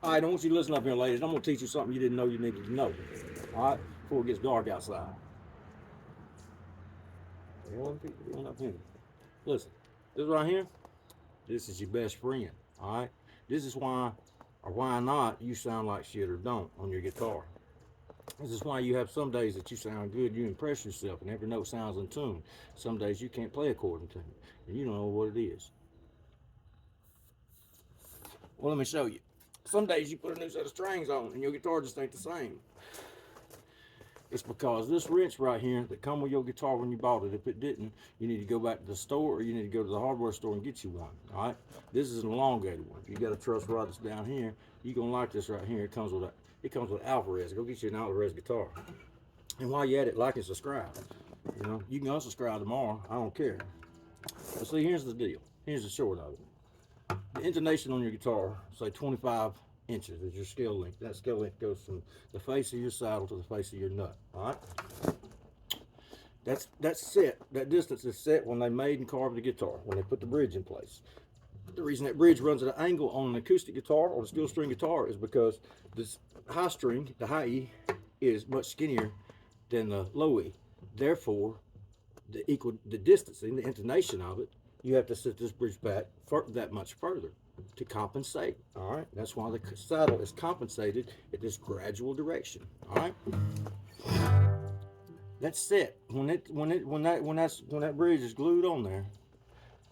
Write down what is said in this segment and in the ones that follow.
All right, I want you to listen up here, ladies. I'm gonna teach you something you didn't know you needed to know. All right, before it gets dark outside. Up here. Listen, this right here, this is your best friend. All right, this is why or why not you sound like shit or don't on your guitar. This is why you have some days that you sound good, you impress yourself, and every note sounds in tune. Some days you can't play according to it, and you don't know what it is. Well, let me show you. Some days you put a new set of strings on, and your guitar just ain't the same. It's because this wrench right here that come with your guitar when you bought it, if it didn't, you need to go back to the store or you need to go to the hardware store and get you one. All right. This is an elongated one. If you got a truss rod that's down here, you're gonna like this right here. It comes with Alvarez. Go get you an Alvarez guitar. And while you're at it, like and subscribe. You know, you can unsubscribe tomorrow. I don't care. But see, here's the deal. Here's the short of it. The intonation on your guitar, say 25 inches is your scale length. That scale length goes from the face of your saddle to the face of your nut. All right. That's set. That distance is set when they made and carved the guitar, when they put the bridge in place. The reason that bridge runs at an angle on an acoustic guitar or a steel string guitar is because this high string, the high E, is much skinnier than the low E. Therefore, the distancing, the intonation of it, you have to set this bridge back that much further to compensate. All right, that's why the saddle is compensated at this gradual direction. All right, that's set. When that bridge is glued on there,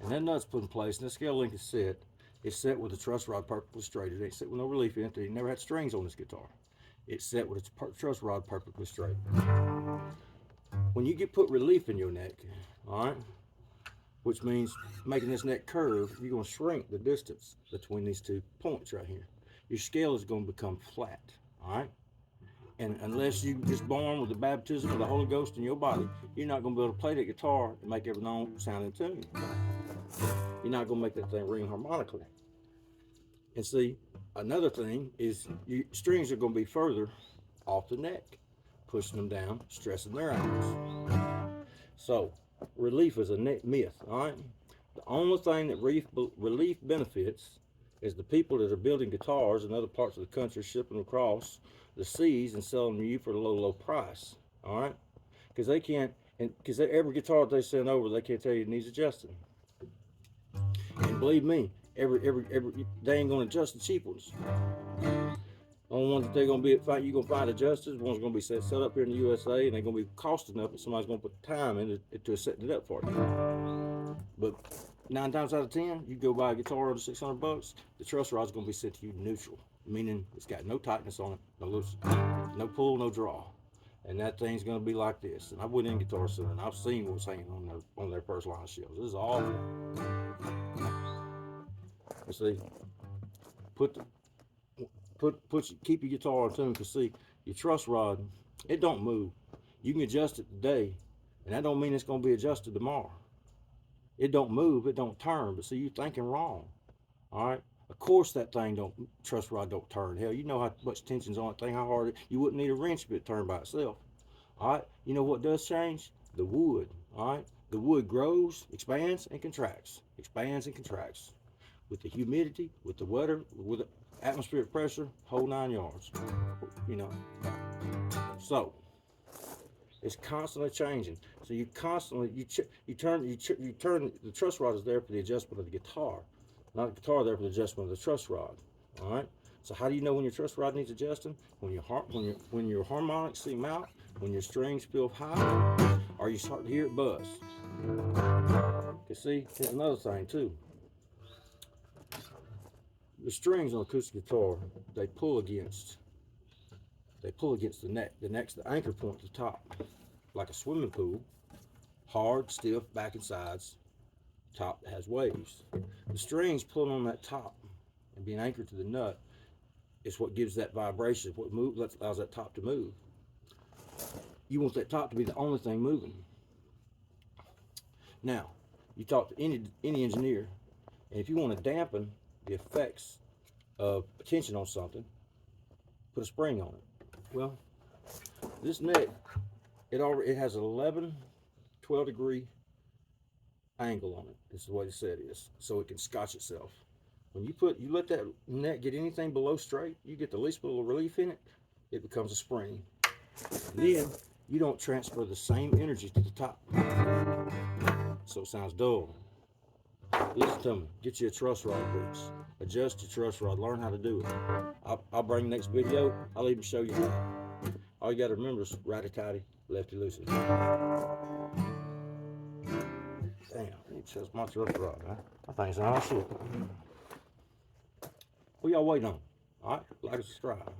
and that nut's put in place, and the scale length is set. It's set with the truss rod perfectly straight. It ain't set with no relief in it. It never had strings on this guitar. It's set with its truss rod perfectly straight. When you put relief in your neck, all right, which means making this neck curve, you're going to shrink the distance between these two points right here. Your scale is going to become flat, all right? And unless you just born with the baptism of the Holy Ghost in your body, you're not going to be able to play that guitar and make every note sound in tune. You're not going to make that thing ring harmonically. And see, another thing is your strings are going to be further off the neck, pushing them down, stressing their angles. So, relief is a myth, all right? The only thing that relief benefits is the people that are building guitars in other parts of the country, shipping across the seas and selling to you for a low price, all right? Because they can't, because every guitar that they send over, they can't tell you it needs adjusting. And believe me, every they ain't gonna adjust the cheap ones. Only ones that they're gonna be you're gonna find adjusters. One's gonna be set up here in the USA, and they're gonna be cost enough that somebody's gonna put time into setting it up for you. But 9 times out of 10, you go buy a guitar under $600, the truss rod's gonna be set to you neutral, meaning it's got no tightness on it, no loose, no pull, no draw, and that thing's gonna be like this. And I went in Guitar Center and I've seen what's hanging on their first line shelves. This is awful. You see, keep your guitar in tune, because see, your truss rod, it don't move. You can adjust it today, and that don't mean it's gonna be adjusted tomorrow. It don't move, it don't turn, but see, you thinking wrong. All right. Of course that truss rod don't turn. Hell, you know how much tension's on that thing, how hard you wouldn't need a wrench if it turned by itself. All right. You know what does change? The wood. All right. The wood grows, expands, and contracts. Expands and contracts. With the humidity, with the weather, with the atmospheric pressure, whole 9 yards. You know. So it's constantly changing. So you constantly you turn the truss rod is there for the adjustment of the guitar, not the guitar there for the adjustment of the truss rod. All right. So how do you know when your truss rod needs adjusting? When your harmonics seem out, when your strings feel high, or you start to hear it buzz. You see, here's another thing too. The strings on acoustic guitar, they pull against the neck. The neck's the anchor point at the top, like a swimming pool. Hard, stiff, back and sides. Top has waves. The strings pulling on that top and being anchored to the nut is what gives that vibration, what allows that top to move. You want that top to be the only thing moving. Now, you talk to any engineer, and if you want to dampen the effects of tension on something, put a spring on it. Well, this neck, it has an 12 degree angle on it. This is the way the set is, so it can scotch itself. When you let that net get anything below straight, you get the least little relief in it, it becomes a spring. And then you don't transfer the same energy to the top. So it sounds dull. Listen to me. Get you a truss rod grease. Adjust your truss rod. Learn how to do it. I'll bring the next video. I'll even show you how. All you got to remember is righty-tighty, lefty-loosey. Damn, it says my truss rod, huh? I think it's all shit. What y'all waiting on? All right, like and subscribe.